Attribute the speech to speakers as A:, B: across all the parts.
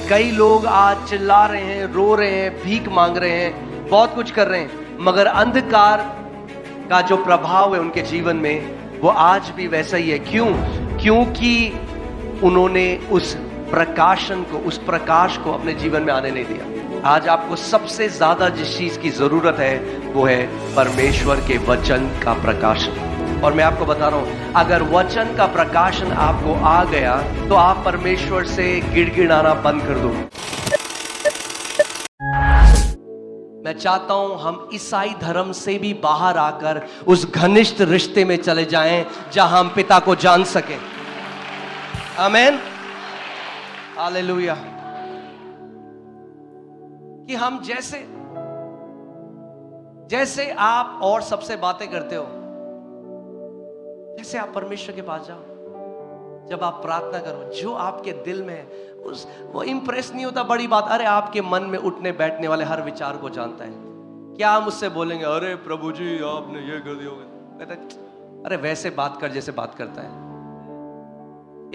A: कई लोग आज चिल्ला रहे हैं, रो रहे हैं, भीख मांग रहे हैं, बहुत कुछ कर रहे हैं, मगर अंधकार का जो प्रभाव है उनके जीवन में वो आज भी वैसा ही है। क्यों? क्योंकि उन्होंने उस प्रकाशन को, उस प्रकाश को अपने जीवन में आने नहीं दिया। आज आपको सबसे ज्यादा जिस चीज की जरूरत है वो है परमेश्वर के वचन का प्रकाशन। और मैं आपको बता रहा हूं, अगर वचन का प्रकाशन आपको आ गया तो आप परमेश्वर से गिड़गिड़ाना बंद कर दो। मैं चाहता हूं हम ईसाई धर्म से भी बाहर आकर उस घनिष्ठ रिश्ते में चले जाएं जहां हम पिता को जान सकें। आमीन, हालेलुया। कि हम जैसे आप और सबसे बातें करते हो, जैसे आप परमेश्वर के पास जाओ, जब आप प्रार्थना करो, जो आपके दिल में है वो इंप्रेस नहीं होता बड़ी बात। अरे आपके मन में उठने बैठने वाले हर विचार को जानता है। क्या हम उससे बोलेंगे अरे प्रभु जी आपने ये कर दिया होगा, कहता अरे वैसे बात कर जैसे बात करता है।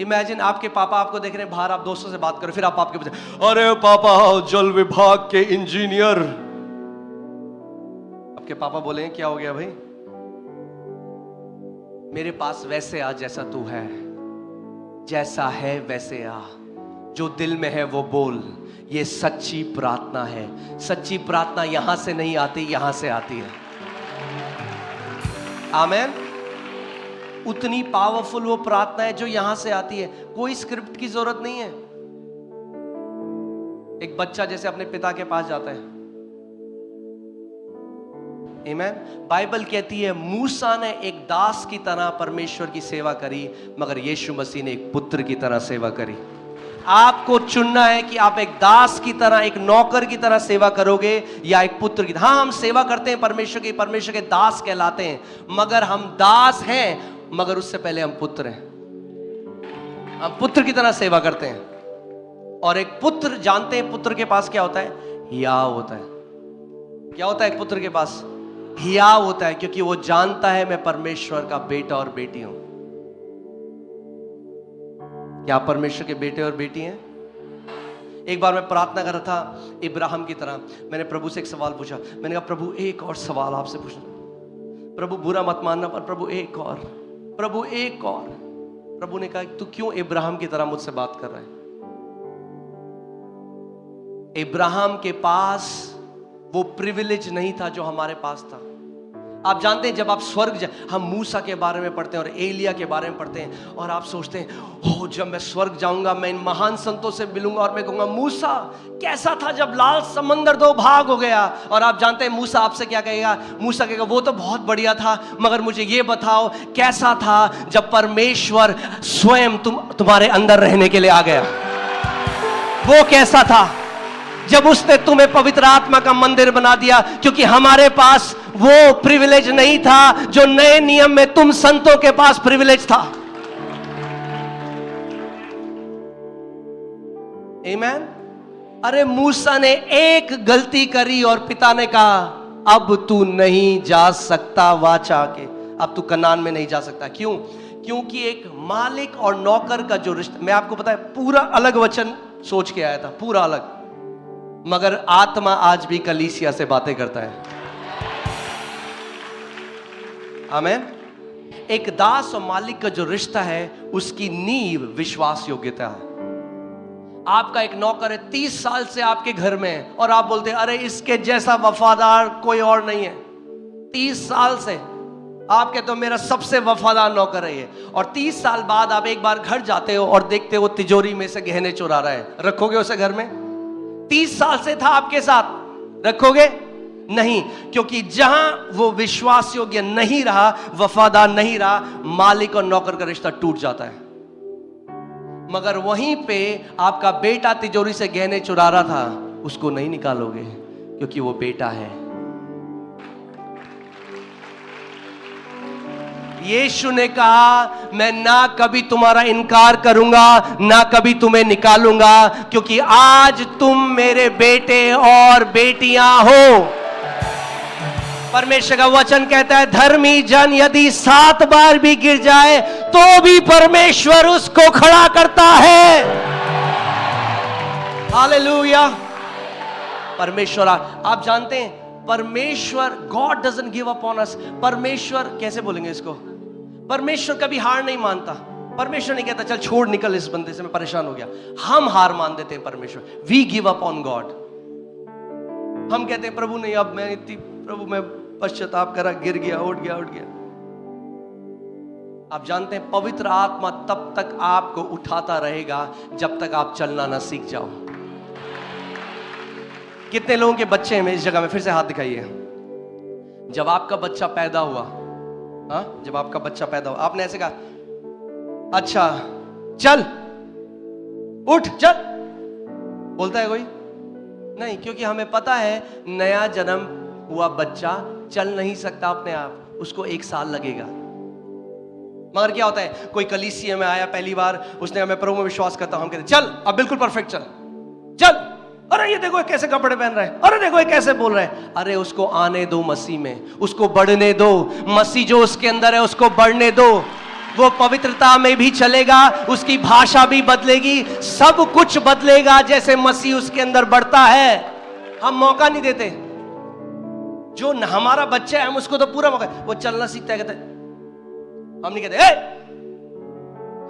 A: इमेजिन आपके पापा आपको देख रहे हैं बाहर, आप दोस्तों से बात करो, फिर आप आपके बच्चे अरे पापा जल विभाग के इंजीनियर। आपके पापा बोलेंगे क्या हो गया भाई? मेरे पास वैसे आ जैसा तू है, जैसा है वैसे आ, जो दिल में है वो बोल। ये सच्ची प्रार्थना है। सच्ची प्रार्थना यहां से नहीं आती, यहां से आती है। आमीन। उतनी पावरफुल वो प्रार्थना है जो यहां से आती है। कोई स्क्रिप्ट की जरूरत नहीं है। एक बच्चा जैसे अपने पिता के पास जाता है, आमीन। बाइबल कहती है मूसा ने एक दास की तरह परमेश्वर की सेवा करी, मगर यीशु मसीह ने एक पुत्र की तरह सेवा करी। आपको चुनना है कि आप एक दास की तरह, एक नौकर की तरह सेवा करोगे या एक पुत्र की तरह। हाँ, हम सेवा करते हैं परमेश्वर की, परमेश्वर के दास कहलाते हैं, मगर हम दास हैं, मगर उससे पहले हम पुत्र हैं। हम पुत्र की तरह सेवा करते हैं। और एक पुत्र, जानते हैं पुत्र के पास क्या होता है? हियाव होता है। क्या होता है एक पुत्र के पास? हियाव होता है, क्योंकि वो जानता है मैं परमेश्वर का बेटा और बेटी हूं। क्या आप परमेश्वर के बेटे और बेटी हैं? एक बार मैं प्रार्थना कर रहा था इब्राहिम की तरह। मैंने प्रभु से एक सवाल पूछा। मैंने कहा प्रभु एक और सवाल आपसे पूछना, प्रभु बुरा मत मानना, पर प्रभु एक और, प्रभु एक और। प्रभु ने कहा तू क्यों इब्राहिम की तरह मुझसे बात कर रहा है? इब्राहिम के पास वो प्रिविलेज नहीं था जो हमारे पास था। आप जानते हैं जब आप स्वर्ग हम मूसा के बारे में पढ़ते हैं और एलिया के बारे में पढ़ते हैं, और आप सोचते हैं हो जब मैं स्वर्ग जाऊंगा मैं इन महान संतों से मिलूंगा और मैं कहूंगा मूसा कैसा था जब लाल समंदर दो भाग हो गया। और आप जानते हैं मूसा आपसे क्या कहेगा? मूसा कहेगा वो तो बहुत बढ़िया था, मगर मुझे ये बताओ कैसा था जब परमेश्वर स्वयं तुम्हारे अंदर रहने के लिए आ गया। वो कैसा था जब उसने तुम्हें पवित्र आत्मा का मंदिर बना दिया? क्योंकि हमारे पास वो प्रिविलेज नहीं था जो नए नियम में तुम संतों के पास प्रिविलेज था। आमीन। अरे मूसा ने एक गलती करी और पिता ने कहा अब तू नहीं जा सकता वाचा के, अब तू कनान में नहीं जा सकता। क्यों? क्योंकि एक मालिक और नौकर का जो रिश्ता, मैं आपको पता है पूरा अलग वचन सोच के आया था, पूरा अलग, मगर आत्मा आज भी कलीसिया से बातें करता है। आमीन। एक दास और मालिक का जो रिश्ता है उसकी नींव विश्वास योग्यता है। आपका एक नौकर है 30 साल से आपके घर में है और आप बोलते हैं अरे इसके जैसा वफादार कोई और नहीं है। 30 साल से आप कहते हो मेरा सबसे वफादार नौकर है ये, और 30 साल बाद आप एक बार घर जाते हो और देखते हो तिजोरी में से गहने चुरा रहा है। रखोगे उसे घर में? 30 साल से था आपके साथ, रखोगे? नहीं, क्योंकि जहां वो विश्वास योग्य नहीं रहा, वफादार नहीं रहा, मालिक और नौकर का रिश्ता टूट जाता है। मगर वहीं पे आपका बेटा तिजोरी से गहने चुरा रहा था, उसको नहीं निकालोगे क्योंकि वो बेटा है। यीशु ने कहा मैं ना कभी तुम्हारा इनकार करूंगा, ना कभी तुम्हें निकालूंगा, क्योंकि आज तुम मेरे बेटे और बेटियां हो। परमेश्वर का वचन कहता है धर्मी जन यदि 7 बार भी गिर जाए तो भी परमेश्वर उसको खड़ा करता है। हालेलुया। परमेश्वर आप जानते हैं, परमेश्वर, God doesn't give up on us. परमेश्वर कैसे बोलेंगे इसको, परमेश्वर कभी हार नहीं मानता। परमेश्वर नहीं कहता चल छोड़ निकल इस बंदे से, मैं परेशान हो गया। हम हार मान देते हैं परमेश्वर, we give up on God. हम कहते हैं प्रभु नहीं, अब मैं इतनी, प्रभु मैं पश्चाताप करा, गिर गया, उठ गया। आप जानते हैं पवित्र आत्मा तब तक आपको उठाता रहेगा जब तक आप चलना ना सीख जाओ। कितने लोगों के बच्चे हैं इस जगह में, फिर से हाथ दिखाइए। जब आपका बच्चा पैदा हुआ, हाँ, जब आपका बच्चा पैदा हुआ, आपने ऐसे कहा अच्छा चल उठ चल, बोलता है कोई? नहीं, क्योंकि हमें पता है नया जन्म हुआ बच्चा चल नहीं सकता अपने आप, उसको 1 साल लगेगा। मगर क्या होता है, कोई कलीसिया में आया पहली बार, उसने मैं प्रभु में विश्वास करता हूं, हम कहते चल अब बिल्कुल परफेक्ट चल। अरे ये देखो कैसे कपड़े पहन रहा है, अरे देखो ये कैसे बोल रहा है। अरे उसको आने दो मसीह में, उसको बढ़ने दो। मसीह जो उसके अंदर है उसको बढ़ने दो, वो पवित्रता में भी चलेगा, उसकी भाषा भी बदलेगी, सब कुछ बदलेगा जैसे मसीह उसके अंदर बढ़ता है। हम मौका नहीं देते। जो हमारा बच्चा है हम उसको तो पूरा मौका, वो चलना सीखता है, कहते हम नहीं कहते ए!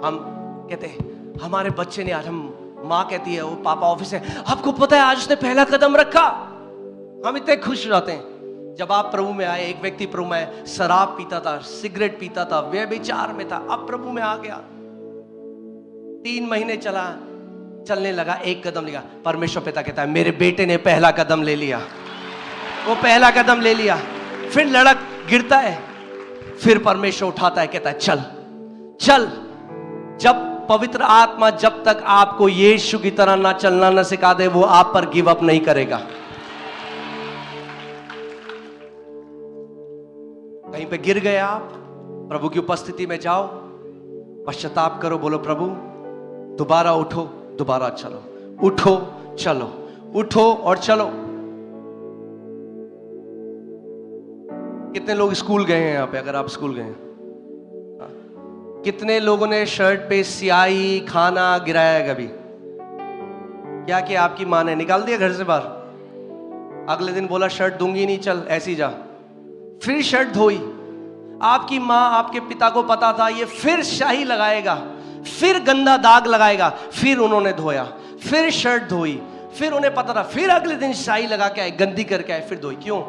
A: हम कहते हमारे बच्चे ने आज, हम माँ कहती है वो पापा ऑफिस है, आपको पता है आज उसने पहला कदम रखा। हम इतने खुश रहते हैं। जब आप प्रभु में आए, एक व्यक्ति प्रभु में शराब पीता था, सिगरेट पीता था, व्यभिचार में था, अब प्रभु में आ गया। 3 महीने चलने लगा, 1 कदम लिया। परमेश्वर पिता कहता है मेरे बेटे ने पहला कदम ले लिया। वो पहला कदम ले लिया, फिर लड़क गिरता है, फिर परमेश्वर उठाता है, कहता है चल। जब पवित्र आत्मा जब तक आपको यीशु की तरह ना चलना ना सिखा दे, वो आप पर गिव अप नहीं करेगा। कहीं पे गिर गए आप, प्रभु की उपस्थिति में जाओ, पश्चाताप करो, बोलो प्रभु दोबारा उठो, दोबारा चलो, उठो चलो, उठो और चलो। कितने लोग स्कूल गए हैं यहाँ पे? अगर आप स्कूल गए हैं, कितने लोगों ने शर्ट पे स्याही खाना गिराया है कभी? क्या किया आपकी माँ ने? निकाल दिया घर से बाहर। अगले दिन बोला शर्ट दूंगी नहीं, चल ऐसी जा। फिर शर्ट धोई। आपकी माँ, आपके पिता को पता था ये फिर स्याही लगाएगा, फिर गंदा दाग लगाएगा, फिर उन्होंने धोया, फिर शर्ट धोई, फिर उन्हें पता था फिर अगले दिन स्याही लगा के आए, गंदी करके आए, फिर धोई। क्यों?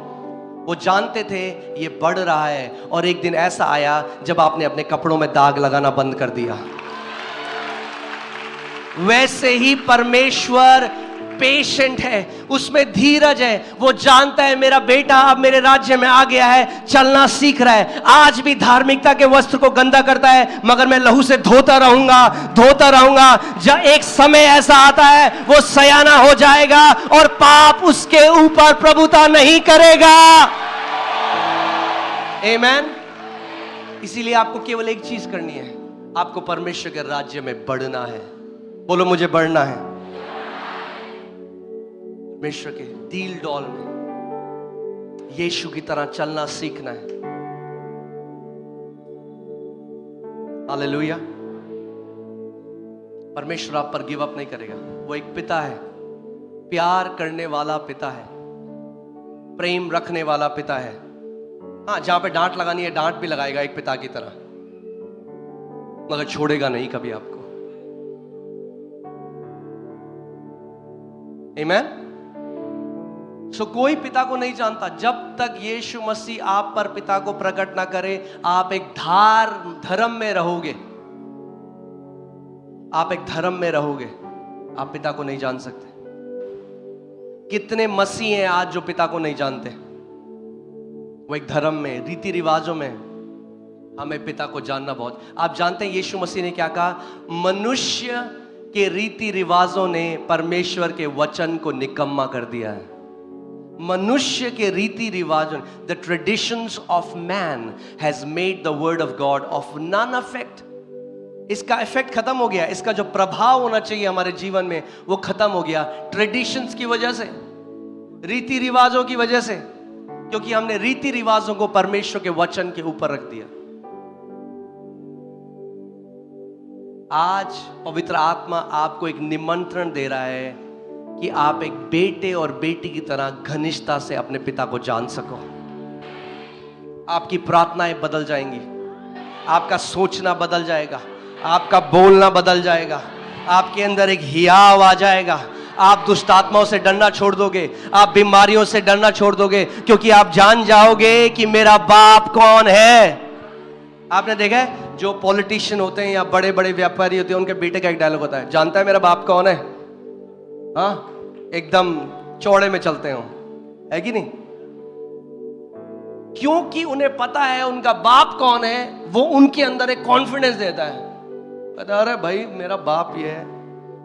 A: वो जानते थे ये बढ़ रहा है। और एक दिन ऐसा आया जब आपने अपने कपड़ों में दाग लगाना बंद कर दिया। वैसे ही परमेश्वर पेशेंट है, उसमें धीरज है। वो जानता है मेरा बेटा अब मेरे राज्य में आ गया है, चलना सीख रहा है। आज भी धार्मिकता के वस्त्र को गंदा करता है, मगर मैं लहू से धोता रहूंगा। जब एक समय ऐसा आता है वो सयाना हो जाएगा और पाप उसके ऊपर प्रभुता नहीं करेगा। आमीन। इसीलिए आपको केवल एक चीज करनी है, आपको परमेश्वर के राज्य में बढ़ना है। बोलो मुझे बढ़ना है। परमेश्वर के डील डॉल में यीशु की तरह चलना सीखना है। हालेलुया। परमेश्वर आप पर गिव अप नहीं करेगा। वो एक पिता है, प्यार करने वाला पिता है, प्रेम रखने वाला पिता है। हाँ, जहां पे डांट लगानी है डांट भी लगाएगा एक पिता की तरह, मगर छोड़ेगा नहीं कभी आपको। आमीन। सो कोई पिता को नहीं जानता जब तक यीशु मसीह आप पर पिता को प्रकट ना करे। आप एक धर्म में रहोगे, आप एक धर्म में रहोगे, आप पिता को नहीं जान सकते। कितने मसीह हैं आज जो पिता को नहीं जानते? वो एक धर्म में, रीति रिवाजों में। हमें पिता को जानना बहुत। आप जानते हैं यीशु मसीह ने क्या कहा? मनुष्य के रीति रिवाजों ने परमेश्वर के वचन को निकम्मा कर दिया है। मनुष्य के रीति रिवाजों, the traditions of man has made the word of God of non effect. इसका इफेक्ट खत्म हो गया, इसका जो प्रभाव होना चाहिए हमारे जीवन में वो खत्म हो गया। ट्रेडिशंस की वजह से, रीति रिवाजों की वजह से, क्योंकि हमने रीति रिवाजों को परमेश्वर के वचन के ऊपर रख दिया। आज पवित्र आत्मा आपको एक निमंत्रण दे रहा है कि आप एक बेटे और बेटी की तरह घनिष्ठता से अपने पिता को जान सको। आपकी प्रार्थनाएं बदल जाएंगी, आपका सोचना बदल जाएगा, आपका बोलना बदल जाएगा, आपके अंदर एक हियाव आ जाएगा। आप दुष्ट आत्माओं से डरना छोड़ दोगे, आप बीमारियों से डरना छोड़ दोगे, क्योंकि आप जान जाओगे कि मेरा बाप कौन है। आपने देखा है जो पॉलिटिशियन होते हैं या बड़े बड़े व्यापारी होते हैं, उनके बेटे का एक डायलॉग होता है, जानता है मेरा बाप कौन है? हाँ, एकदम चौड़े में चलते हो, है कि नहीं? क्योंकि उन्हें पता है उनका बाप कौन है। वो उनके अंदर एक कॉन्फिडेंस देता है, कहता है अरे भाई मेरा बाप ये है।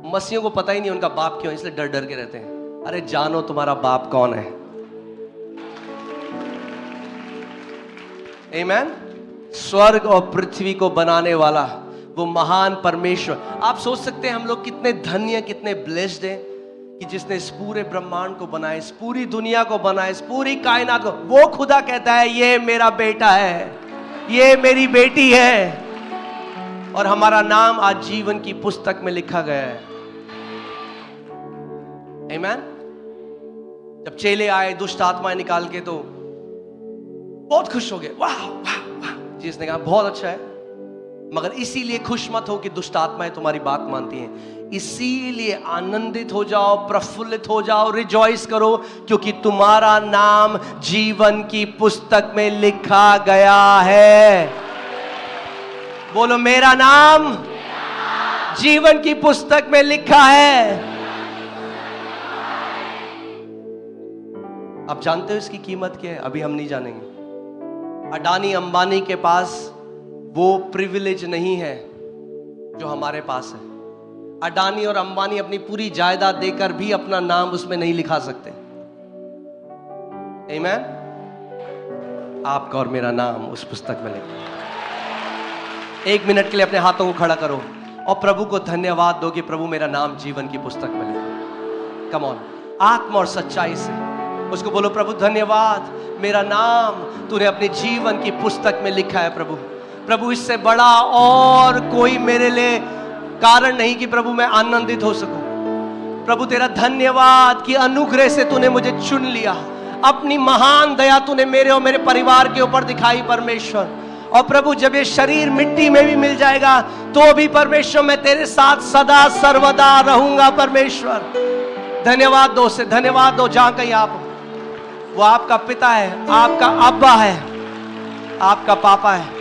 A: मसीहों को पता ही नहीं उनका बाप क्यों, इसलिए डर डर के रहते हैं। अरे जानो तुम्हारा बाप कौन है। आमीन। स्वर्ग और पृथ्वी को बनाने वाला वो महान परमेश्वर। आप सोच सकते हैं हम लोग कितने धन्य, कितने ब्लेस्ड हैं कि जिसने इस पूरे ब्रह्मांड को बनाया, इस पूरी दुनिया को बनाया, इस पूरी कायनात को। वो खुदा कहता है ये मेरा बेटा है, ये मेरी बेटी है, और हमारा नाम आज जीवन की पुस्तक में लिखा गया है। आमीन। जब चेले आए दुष्ट आत्माएं निकाल के तो बहुत खुश हो गए, वाह वाह वाह। जिसने कहा बहुत अच्छा है, मगर इसीलिए खुश मत हो कि दुष्ट आत्माएं तुम्हारी बात मानती हैं। इसीलिए आनंदित हो जाओ, प्रफुल्लित हो जाओ, रिजॉइस करो, क्योंकि तुम्हारा नाम जीवन की पुस्तक में लिखा गया है। बोलो मेरा नाम जीवन की पुस्तक में लिखा है। आप जानते हो इसकी कीमत क्या है? अभी हम नहीं जानेंगे। अडानी अंबानी के पास वो प्रिविलेज नहीं है जो हमारे पास है। अडानी और अंबानी अपनी पूरी जायदाद देकर भी अपना नाम उसमें नहीं लिखा सकते। आमीन। आपका और मेरा नाम उस पुस्तक में लिखा। एक मिनट के लिए अपने हाथों को खड़ा करो और प्रभु को धन्यवाद दो कि प्रभु मेरा नाम जीवन की पुस्तक में लिखा। कम ऑन, आत्मा और सच्चाई से उसको बोलो, प्रभु धन्यवाद, मेरा नाम तूने अपने जीवन की पुस्तक में लिखा है। प्रभु प्रभु इससे बड़ा और कोई मेरे लिए कारण नहीं कि प्रभु मैं आनंदित हो सकूं। प्रभु तेरा धन्यवाद कि अनुग्रह से तूने मुझे चुन लिया। अपनी महान दया तूने मेरे और मेरे परिवार के ऊपर दिखाई परमेश्वर। और प्रभु जब ये शरीर मिट्टी में भी मिल जाएगा तो भी परमेश्वर मैं तेरे साथ सदा सर्वदा रहूंगा। परमेश्वर धन्यवाद दो, से धन्यवाद दो। जहां कहीं आप हो, वो आपका पिता है, आपका अब्बा है, आपका पापा है।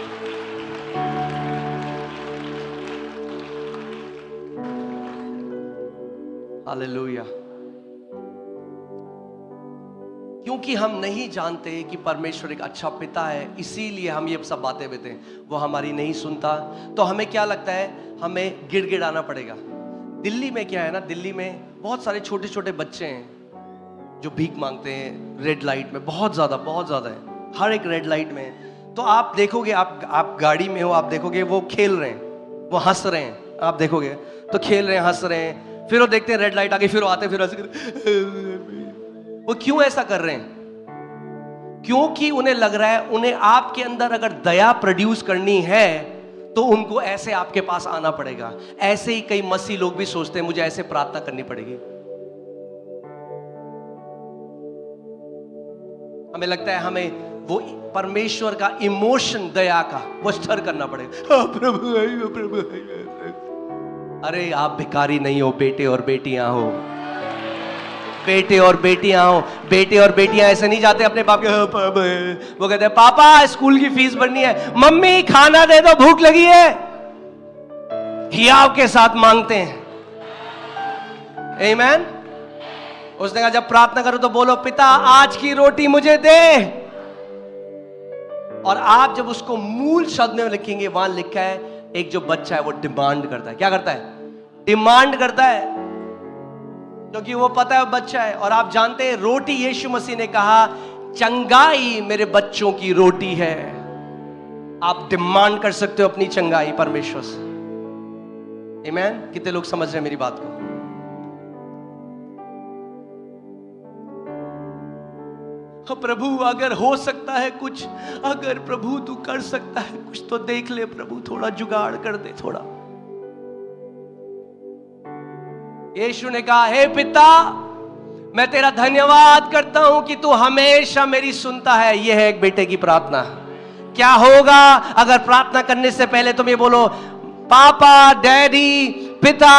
A: हालेलुया। क्योंकि हम नहीं जानते कि परमेश्वर एक अच्छा पिता है, इसीलिए हम ये सब बातें कहते हैं। वो हमारी नहीं सुनता तो हमें क्या लगता है, हमें गिड़गिड़ाना पड़ेगा। दिल्ली में क्या है ना, दिल्ली में बहुत सारे छोटे छोटे बच्चे हैं जो भीख मांगते हैं रेड लाइट में। बहुत ज़्यादा है, हर एक रेड लाइट में। तो आप देखोगे, आप गाड़ी में हो, आप देखोगे वो खेल रहे हैं, वो हंस रहे हैं। आप देखोगे तो खेल रहे हैं, हंस रहे हैं। फिर वो देखते हैं रेड लाइट आ गई, फिर वो आते, फिर वो क्यों ऐसा कर रहे हैं? क्योंकि उन्हें लग रहा है, उन्हें आपके अंदर अगर दया प्रोड्यूस करनी है तो उनको ऐसे आपके पास आना पड़ेगा। ऐसे ही कई मसीह लोग भी सोचते हैं मुझे ऐसे प्रार्थना करनी पड़ेगी। हमें लगता है हमें वो परमेश्वर का इमोशन दया का वो स्टर करना पड़ेगा। प्रभु प्रभु। अरे आप भिखारी नहीं हो, बेटे और बेटियां हो। बेटे और बेटियां हो। बेटे और बेटियां ऐसे नहीं जाते अपने बाप के, वो कहते हैं पापा स्कूल की फीस भरनी है, मम्मी खाना दे दो भूख लगी है। हियाव के साथ मांगते हैं। आमीन। उसने कहा जब प्रार्थना करो तो बोलो, पिता आज की रोटी मुझे दे। और आप जब उसको मूल शब्द में लिखेंगे, वहां लिखा है एक जो बच्चा है वो डिमांड करता है। क्या करता है? डिमांड करता है, क्योंकि वो पता है वो बच्चा है। और आप जानते हैं रोटी, यीशु मसीह ने कहा चंगाई मेरे बच्चों की रोटी है। आप डिमांड कर सकते हो अपनी चंगाई परमेश्वर से। आमीन। कितने लोग समझ रहे हैं मेरी बात को? प्रभु अगर हो सकता है कुछ, अगर प्रभु तू कर सकता है कुछ तो देख ले प्रभु, थोड़ा जुगाड़ कर दे थोड़ा। यीशु ने कहा हे पिता मैं तेरा धन्यवाद करता हूं कि तू हमेशा मेरी सुनता है। यह है एक बेटे की प्रार्थना। क्या होगा अगर प्रार्थना करने से पहले तुम ये बोलो, पापा, डैडी, पिता,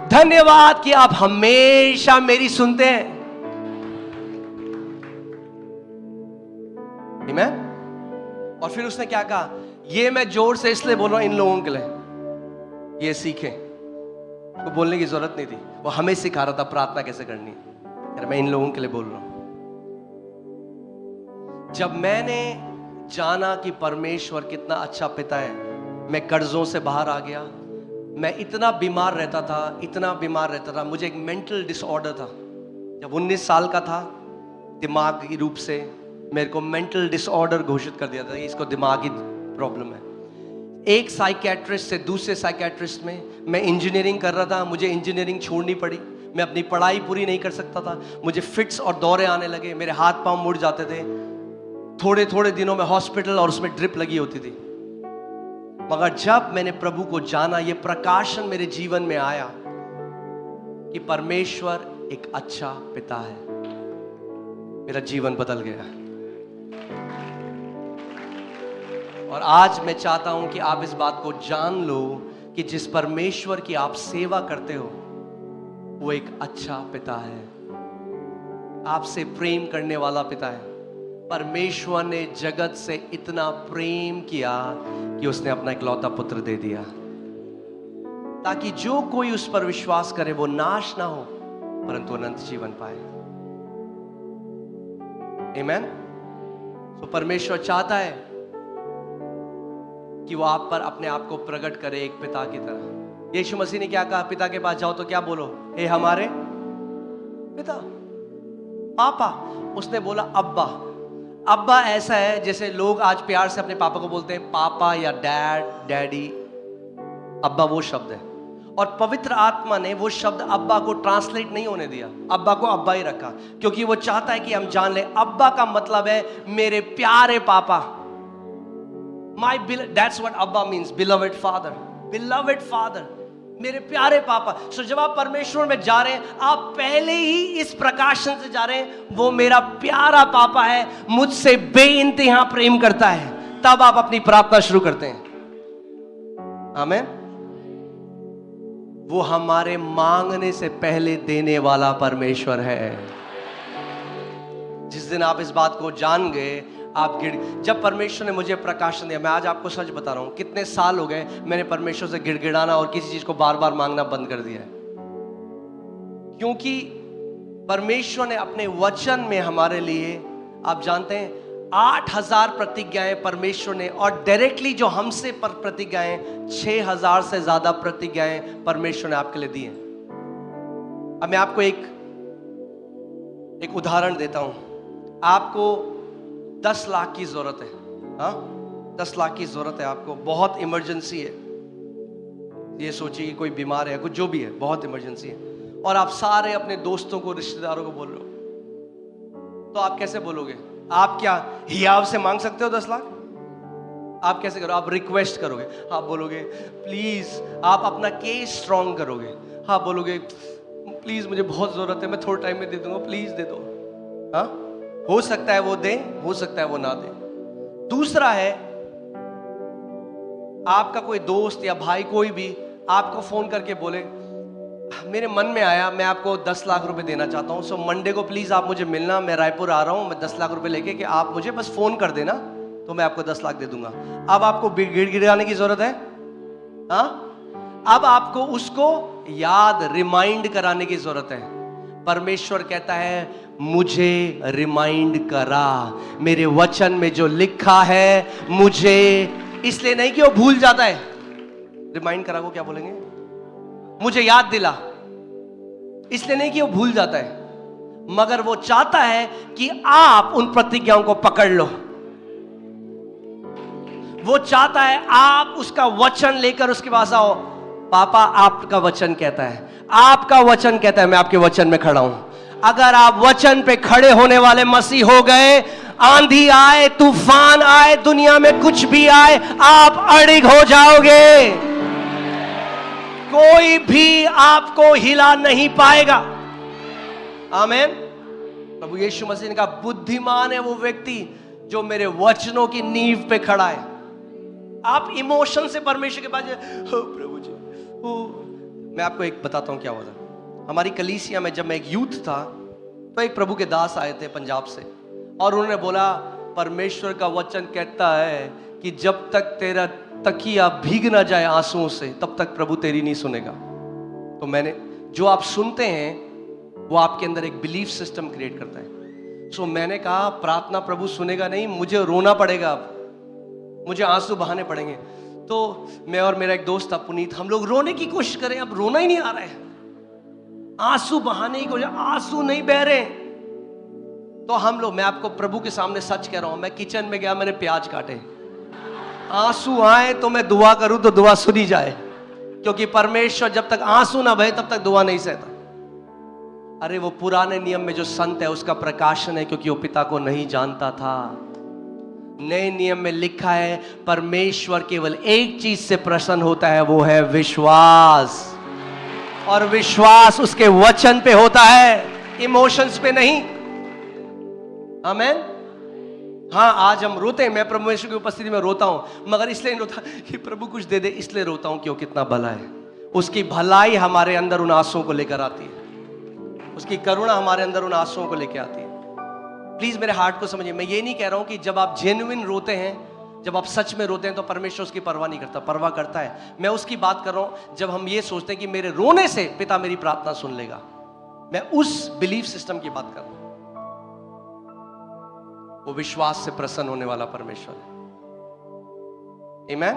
A: धन्यवाद कि आप हमेशा मेरी सुनते हैं। आमीन। और फिर उसने क्या कहा, ये मैं जोर से इसलिए बोल रहा हूं इन लोगों के लिए, ये सीखें। तो बोलने की जरूरत नहीं थी, वो हमें सिखा रहा था प्रार्थना कैसे करनी है। यार मैं इन लोगों के लिए बोल रहा हूं। जब मैंने जाना कि परमेश्वर कितना अच्छा पिता है, मैं कर्जों से बाहर आ गया। मैं इतना बीमार रहता था, इतना बीमार रहता था, मुझे एक मेंटल डिसऑर्डर था। जब 19 साल का था, दिमागी रूप से मेरे को मेंटल डिसऑर्डर घोषित कर दिया था, इसको दिमागी प्रॉब्लम है। एक साइकियाट्रिस्ट से दूसरे साइकियाट्रिस्ट में मैं इंजीनियरिंग कर रहा था, मुझे इंजीनियरिंग छोड़नी पड़ी। मैं अपनी पढ़ाई पूरी नहीं कर सकता था, मुझे फिट्स और दौरे आने लगे, मेरे हाथ पांव मुड़ जाते थे। थोड़े थोड़े दिनों में हॉस्पिटल और उसमें ड्रिप लगी होती थी। मगर जब मैंने प्रभु को जाना, ये प्रकाशन मेरे जीवन में आया कि परमेश्वर एक अच्छा पिता है, मेरा जीवन बदल गया। और आज मैं चाहता हूं कि आप इस बात को जान लो कि जिस परमेश्वर की आप सेवा करते हो वो एक अच्छा पिता है, आपसे प्रेम करने वाला पिता है। परमेश्वर ने जगत से इतना प्रेम किया कि उसने अपना इकलौता पुत्र दे दिया, ताकि जो कोई उस पर विश्वास करे वो नाश ना हो परंतु अनंत जीवन पाए। आमीन। तो परमेश्वर चाहता है कि वो आप पर अपने आप को प्रकट करे एक पिता की तरह। यीशु मसीह ने क्या कहा, पिता के पास जाओ तो क्या बोलो, हे हमारे पिता, पापा। उसने बोला अब्बा। अब्बा ऐसा है जैसे लोग आज प्यार से अपने पापा को बोलते हैं पापा या डैड, डैडी। अब्बा वो शब्द है, और पवित्र आत्मा ने वो शब्द अब्बा को ट्रांसलेट नहीं होने दिया, अब्बा को अब्बा ही रखा, क्योंकि वो चाहता है कि हम जान ले अब्बा का मतलब है मेरे प्यारे पापा। That's what Abba means, beloved father, beloved father, मेरे प्यारे पापा। सो जब आप परमेश्वर में जा रहे हैं, आप पहले ही इस प्रकाशन से जा रहे हैं, वो मेरा प्यारा पापा है, मुझसे बेइंतहा प्रेम करता है। तब आप अपनी प्रार्थना शुरू करते हैं। आमीन। वो हमारे मांगने से पहले देने वाला परमेश्वर है। जिस दिन आप इस बात को जान गए, आप जब परमेश्वर ने मुझे प्रकाशन दिया, मैं आज आपको सच बता रहा हूं, कितने साल हो गए मैंने परमेश्वर से गिड़गिड़ाना और किसी चीज को बार बार मांगना बंद कर दिया है। क्योंकि परमेश्वर ने अपने वचन में हमारे लिए, आप जानते हैं, 8000 प्रतिज्ञाएं परमेश्वर ने, और डायरेक्टली जो हमसे प्रतिज्ञाएं 6000 से ज्यादा प्रतिज्ञाएं परमेश्वर ने आपके लिए दी हैं। अब मैं आपको एक उदाहरण देता हूं। आपको 10 लाख की जरूरत है, हाँ 10 लाख की जरूरत है आपको, बहुत इमरजेंसी है। ये सोचिए कि कोई बीमार है, कुछ जो भी है, बहुत इमरजेंसी है, और आप सारे अपने दोस्तों को, रिश्तेदारों को बोल रहे हो, तो आप कैसे बोलोगे? आप क्या हियाव से मांग सकते हो 10 लाख? आप कैसे करोगे? आप रिक्वेस्ट करोगे, आप बोलोगे प्लीज, आप अपना केस स्ट्रॉन्ग करोगे, आप बोलोगे प्लीज मुझे बहुत जरूरत है, मैं थोड़े टाइम में दे दूंगा, प्लीज दे दो। हाँ, हो सकता है वो दे, हो सकता है वो ना दे। दूसरा है, आपका कोई दोस्त या भाई कोई भी आपको फोन करके बोले मेरे मन में आया मैं आपको 10 लाख रुपए देना चाहता हूं, सो मंडे को प्लीज आप मुझे मिलना, मैं रायपुर आ रहा हूं, मैं 10 लाख रुपए लेके, कि आप मुझे बस फोन कर देना तो मैं आपको 10 लाख दे दूंगा। अब आपको गिड़गिड़ाने की जरूरत है? हाँ, अब आपको उसको याद, रिमाइंड कराने की जरूरत है। परमेश्वर कहता है मुझे रिमाइंड करा, मेरे वचन में जो लिखा है मुझे, इसलिए नहीं कि वो भूल जाता है। रिमाइंड करा को क्या बोलेंगे? मुझे याद दिला, इसलिए नहीं कि वो भूल जाता है, मगर वो चाहता है कि आप उन प्रतिज्ञाओं को पकड़ लो। वो चाहता है आप उसका वचन लेकर उसके पास आओ। पापा आपका वचन कहता है, आपका वचन कहता है, मैं आपके वचन में खड़ा हूं। अगर आप वचन पे खड़े होने वाले मसीह हो गए, आंधी आए, तूफान आए, दुनिया में कुछ भी आए, आप अड़िग हो जाओगे। कोई भी आपको हिला नहीं पाएगा। आमीन। प्रभु यीशु मसीह ने कहा बुद्धिमान है वो व्यक्ति जो मेरे वचनों की नींव पे खड़ा है। आप इमोशन से परमेश्वर के पास प्रभु जी मैं आपको एक बताता हूं क्या हुआ था। हमारी कलीसिया में जब मैं एक यूथ था तो एक प्रभु के दास आए थे पंजाब से, और उन्होंने बोला परमेश्वर का वचन कहता है कि जब तक तेरा तकिया भीग ना जाए आंसुओं से तब तक प्रभु तेरी नहीं सुनेगा। तो मैंने जो आप सुनते हैं वो आपके अंदर एक बिलीफ सिस्टम क्रिएट करता है। सो मैंने कहा प्रार्थना प्रभु सुनेगा नहीं, मुझे रोना पड़ेगा, अब मुझे आंसू बहाने पड़ेंगे। तो मैं और मेरा एक दोस्त था पुनीत, हम लोग रोने की कोशिश करें, अब रोना ही नहीं आ रहा है, आंसू बहाने की कोशिश, आंसू नहीं बह रहे। तो हम लोग, मैं आपको प्रभु के सामने सच कह रहा हूं, मैं किचन में गया, मैंने प्याज काटे, आंसू आए तो मैं दुआ करूं तो दुआ सुनी जाए, क्योंकि परमेश्वर जब तक आंसू ना बहे तब तक दुआ नहीं सहता। अरे वो पुराने नियम में जो संत है उसका प्रकाशन है, क्योंकि वो पिता को नहीं जानता था। नए नियम में लिखा है परमेश्वर केवल एक चीज से प्रसन्न होता है, वो है विश्वास, और विश्वास उसके वचन पे होता है, इमोशंस पे नहीं। आमीन। हाँ, आज हम रोते हैं, मैं परमेश्वर की उपस्थिति में रोता हूं, मगर इसलिए नहीं रोता कि प्रभु कुछ दे दे, इसलिए रोता हूं कि वो कितना भला है। उसकी भलाई हमारे अंदर उन आंसुओं को लेकर आती है, उसकी करुणा हमारे अंदर उन आंसुओं को लेकर आती है। प्लीज मेरे हार्ट को समझिए, मैं ये नहीं कह रहा हूं कि जब आप जेन्युइन रोते हैं, जब आप सच में रोते हैं तो परमेश्वर उसकी परवाह नहीं करता, परवाह करता है। मैं उसकी बात कर रहा हूं जब हम ये सोचते हैं कि मेरे रोने से पिता मेरी प्रार्थना सुन लेगा, मैं उस बिलीफ सिस्टम की बात कर रहा हूं। वो विश्वास से प्रसन्न होने वाला परमेश्वर है। आमीन।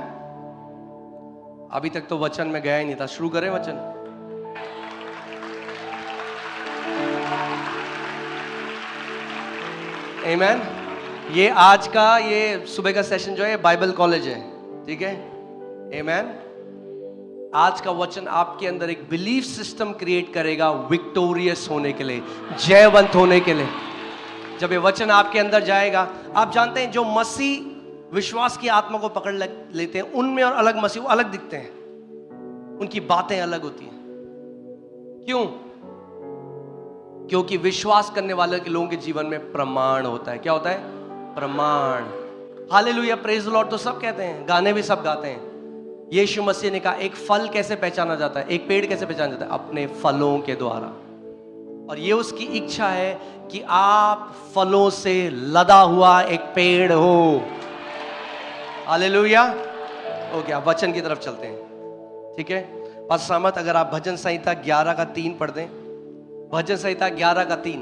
A: अभी तक तो वचन में गया ही नहीं था, शुरू करें वचन। आमीन। ये आज का ये सुबह का सेशन जो है बाइबल कॉलेज है, ठीक है। आमीन। आज का वचन आपके अंदर एक बिलीफ सिस्टम क्रिएट करेगा विक्टोरियस होने के लिए, जयवंत होने के लिए। जब ये वचन आपके अंदर जाएगा, आप जानते हैं जो मसीह विश्वास की आत्मा को पकड़ लेते हैं, उनमें और अलग मसीह वो अलग दिखते हैं, उनकी बातें अलग होती हैं। क्यों? क्योंकि विश्वास करने वाले के लोगों के जीवन में प्रमाण होता है। क्या होता है? प्रमाण। हालेलुया, प्रेज द लॉर्ड तो सब कहते हैं, गाने भी सब गाते हैं। यीशु मसीह ने कहा एक फल कैसे पहचाना जाता है, एक पेड़ कैसे पहचाना जाता है? अपने फलों के द्वारा। और ये उसकी इच्छा है कि आप फलों से लदा हुआ एक पेड़ हो। हालेलुया। ओके, आप वचन की तरफ चलते हैं, ठीक है। बस सहमत? अगर आप भजन संहिता 11 का 3 पढ़ दें, भजन संहिता 11 का 3।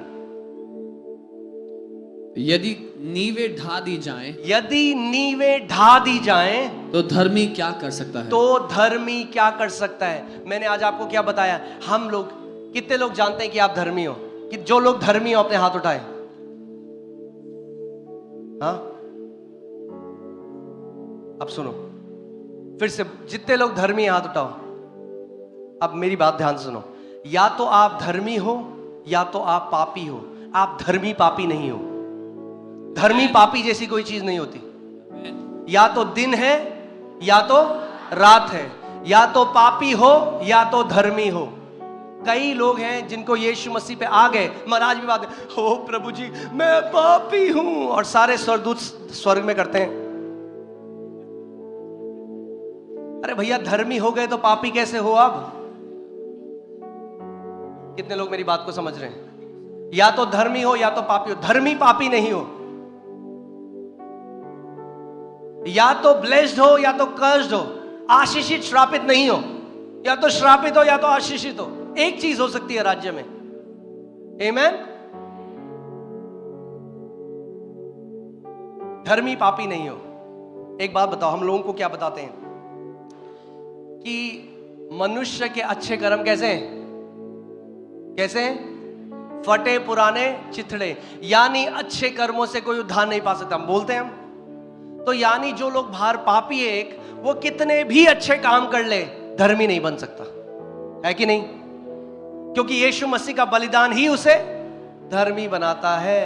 B: यदि नींवें ढा दी जाएं,
A: यदि नींवें ढा दी जाएं
B: तो धर्मी क्या कर सकता है?
A: तो धर्मी क्या कर सकता है? मैंने आज आपको क्या बताया? हम लोग, कितने लोग जानते हैं कि आप धर्मी हो? कि जो लोग धर्मी हो अपने हाथ उठाएं। हाँ, अब सुनो फिर से, जितने लोग धर्मी हाथ उठाओ। अब मेरी बात ध्यान से सुनो, या तो आप धर्मी हो या तो आप पापी हो, आप धर्मी पापी नहीं हो। धर्मी पापी जैसी कोई चीज नहीं होती। या तो दिन है या तो रात है, या तो पापी हो या तो धर्मी हो। कई लोग हैं जिनको यीशु मसीह पे आ गए, महाराज भी बात है, ओ प्रभु जी मैं पापी हूं, और सारे स्वर्गदूत स्वर्ग में करते हैं। अरे भैया, धर्मी हो गए तो पापी कैसे हो? अब कितने लोग मेरी बात को समझ रहे हैं? या तो धर्मी हो या तो पापी हो, धर्मी पापी नहीं हो। या तो ब्लेस्ड हो या तो कर्स्ड हो, आशीषित श्रापित नहीं हो। या तो श्रापित हो या तो आशीषित हो, एक चीज हो सकती है राज्य में। आमीन। धर्मी पापी नहीं हो। एक बात बताओ, हम लोगों को क्या बताते हैं कि मनुष्य के अच्छे कर्म कैसे हैं? कैसे हैं? फटे पुराने चिथड़े, यानी अच्छे कर्मों से कोई उद्धार नहीं पा सकता, हम बोलते हैं हम। तो यानी जो लोग बाहर पापी है, एक वो कितने भी अच्छे काम कर ले, धर्मी नहीं बन सकता, है कि नहीं? क्योंकि यीशु मसीह का बलिदान ही उसे धर्मी बनाता है।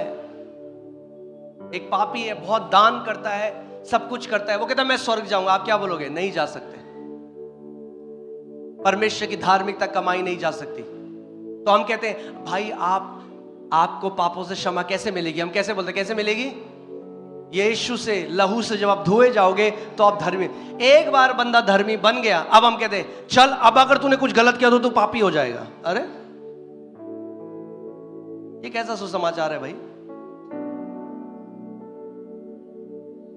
A: एक पापी है, बहुत दान करता है, सब कुछ करता है, वो कहता है मैं स्वर्ग जाऊंगा, आप क्या बोलोगे? नहीं जा सकते। परमेश्वर की धार्मिकता कमाई नहीं जा सकती। तो हम कहते हैं भाई आप आपको पापों से क्षमा कैसे मिलेगी? हम कैसे बोलते, कैसे मिलेगी? यीशु से, लहू से जब आप धोए जाओगे तो आप धर्मी। एक बार बंदा धर्मी बन गया, अब हम कहते चल अब अगर तूने कुछ गलत किया तो तू पापी हो जाएगा। अरे ये कैसा सुसमाचार है भाई?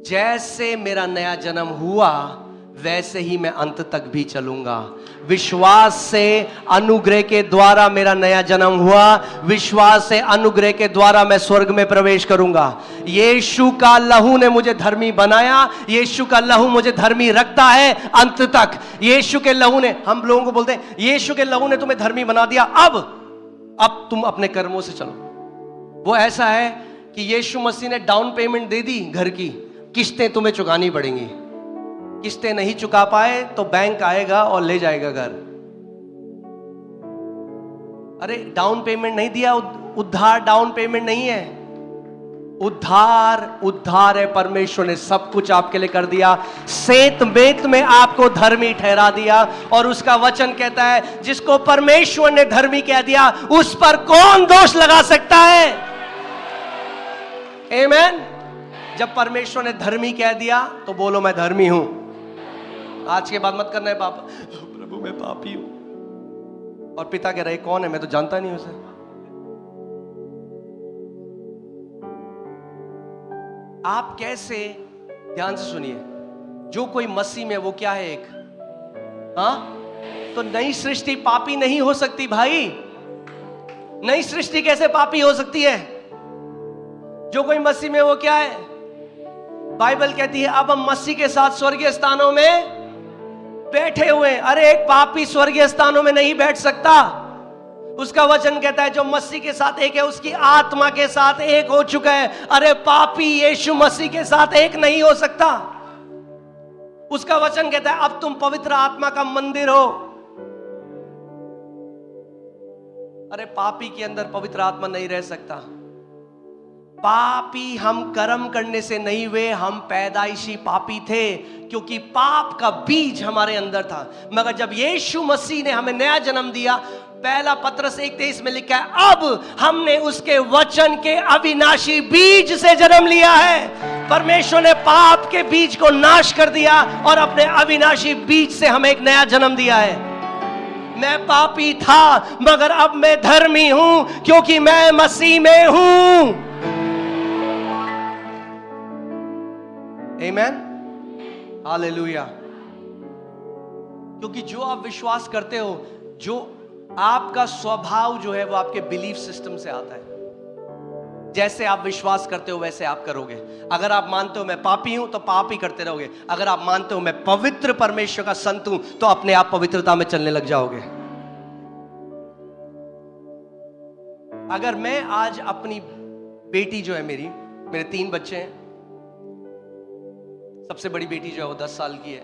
A: जैसे मेरा नया जन्म हुआ वैसे ही मैं अंत तक भी चलूंगा। विश्वास से अनुग्रह के द्वारा मेरा नया जन्म हुआ, विश्वास से अनुग्रह के द्वारा मैं स्वर्ग में प्रवेश करूंगा। यीशु का लहू ने मुझे धर्मी बनाया, यीशु का लहू मुझे धर्मी रखता है अंत तक। यीशु के लहू ने, हम लोगों को बोलते हैं यीशु के लहू ने तुम्हें धर्मी बना दिया, अब तुम अपने कर्मों से चलो। वो ऐसा है कि यीशु मसीह ने डाउन पेमेंट दे दी घर की, किस्तें तुम्हें चुकानी पड़ेंगी। किस्तें नहीं चुका पाए तो बैंक आएगा और ले जाएगा घर। अरे डाउन पेमेंट नहीं दिया, उद्धार डाउन पेमेंट नहीं है। उद्धार है, परमेश्वर ने सब कुछ आपके लिए कर दिया। सेत बेत में आपको धर्मी ठहरा दिया। और उसका वचन कहता है जिसको परमेश्वर ने धर्मी कह दिया उस पर कौन दोष लगा सकता है? आमीन। जब परमेश्वर ने धर्मी कह दिया तो बोलो मैं धर्मी हूं। आज के बाद मत करना है पापा, प्रभु मैं पापी हूं, और पिता कह रहे कौन है, मैं तो जानता नहीं उसे। आप कैसे, ध्यान से सुनिए, जो कोई मसीह में वो क्या है? एक तो नई सृष्टि पापी नहीं हो सकती भाई। नई सृष्टि कैसे पापी हो सकती है? जो कोई मसीह में वो क्या है? बाइबल कहती है अब हम मसीह के साथ स्वर्गीय स्थानों में बैठे हुए। अरे एक पापी स्वर्गीय स्थानों में नहीं बैठ सकता। उसका वचन कहता है जो मसीह के साथ एक है उसकी आत्मा के साथ एक हो चुका है। अरे पापी यीशु मसीह के साथ एक नहीं हो सकता। उसका वचन कहता है अब तुम पवित्र आत्मा का मंदिर हो। अरे पापी के अंदर पवित्र आत्मा नहीं रह सकता। पापी हम कर्म करने से नहीं हुए, हम पैदाइशी पापी थे क्योंकि पाप का बीज हमारे अंदर था। मगर जब यीशु मसीह ने हमें नया जन्म दिया, पहला पत्रस 1:23 में लिखा है अब हमने उसके वचन के अविनाशी बीज से जन्म लिया है। परमेश्वर ने पाप के बीज को नाश कर दिया और अपने अविनाशी बीज से हमें एक नया जन्म दिया है। मैं पापी था मगर अब मैं धर्मी हूं क्योंकि मैं मसीह में हूं। आमेन, हालेलुया। क्योंकि जो आप विश्वास करते हो, जो आपका स्वभाव जो है वो आपके बिलीफ सिस्टम से आता है। जैसे आप विश्वास करते हो वैसे आप करोगे। अगर आप मानते हो मैं पापी हूं तो पाप ही करते रहोगे। अगर आप मानते हो मैं पवित्र परमेश्वर का संत हूं तो अपने आप पवित्रता में चलने लग जाओगे। अगर मैं आज अपनी बेटी जो है मेरे 3 बच्चे हैं, सबसे बड़ी बेटी जो है वो 10 साल की है,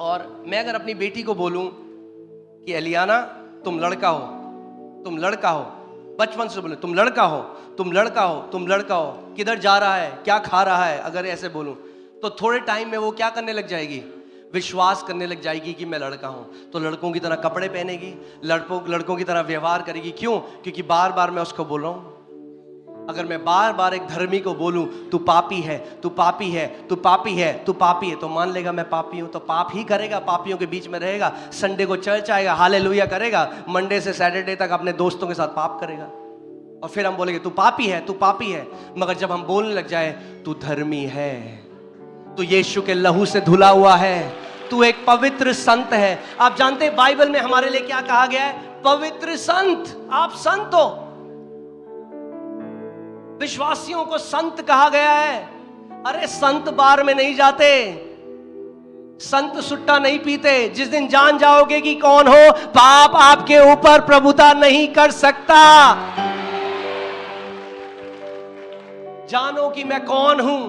A: और मैं अगर अपनी बेटी को बोलूं कि एलियाना तुम लड़का हो, तुम लड़का हो, बचपन से बोले तुम लड़का हो, तुम लड़का हो, तुम लड़का हो, किधर जा रहा है, क्या खा रहा है, अगर ऐसे बोलूं तो थोड़े टाइम में वो क्या करने लग जाएगी? विश्वास करने लग जाएगी कि मैं लड़का हूं। तो लड़कों की तरह कपड़े पहनेगी, लड़कों की तरह व्यवहार करेगी। क्यों? क्योंकि बार बार मैं उसको बोल रहा हूं। अगर मैं बार बार एक धर्मी को बोलूं तू पापी है, तू पापी है, तू पापी है, तू पापी है, तो मान लेगा मैं पापी हूं, तो पाप ही करेगा, पापियों के बीच में रहेगा। संडे को चर्च आएगा, हालेलुया करेगा, मंडे से सैटरडे तक अपने दोस्तों के साथ पाप करेगा, और फिर हम बोलेंगे तू पापी है, तू पापी है। मगर जब हम बोलने लग जाए तू धर्मी है, तू यीशु के लहू से धुला हुआ है, तू एक पवित्र संत है। आप जानते हैं बाइबल में हमारे लिए क्या कहा गया है? पवित्र संत। आप संत हो। विश्वासियों को संत कहा गया है। अरे संत बार में नहीं जाते, संत सुट्टा नहीं पीते। जिस दिन जान जाओगे कि कौन हो, पाप आपके ऊपर प्रभुता नहीं कर सकता। जानो कि मैं कौन हूं,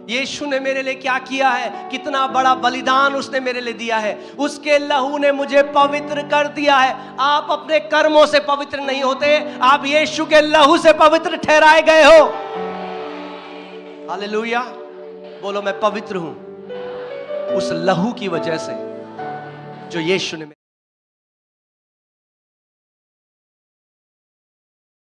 A: यीशु ने मेरे लिए क्या किया है, कितना बड़ा बलिदान उसने मेरे लिए दिया है। उसके लहू ने मुझे पवित्र कर दिया है। आप अपने कर्मों से पवित्र नहीं होते, आप यीशु के लहू से पवित्र ठहराए गए हो। हालेलुया। बोलो मैं पवित्र हूं उस लहू की वजह से जो यीशु ने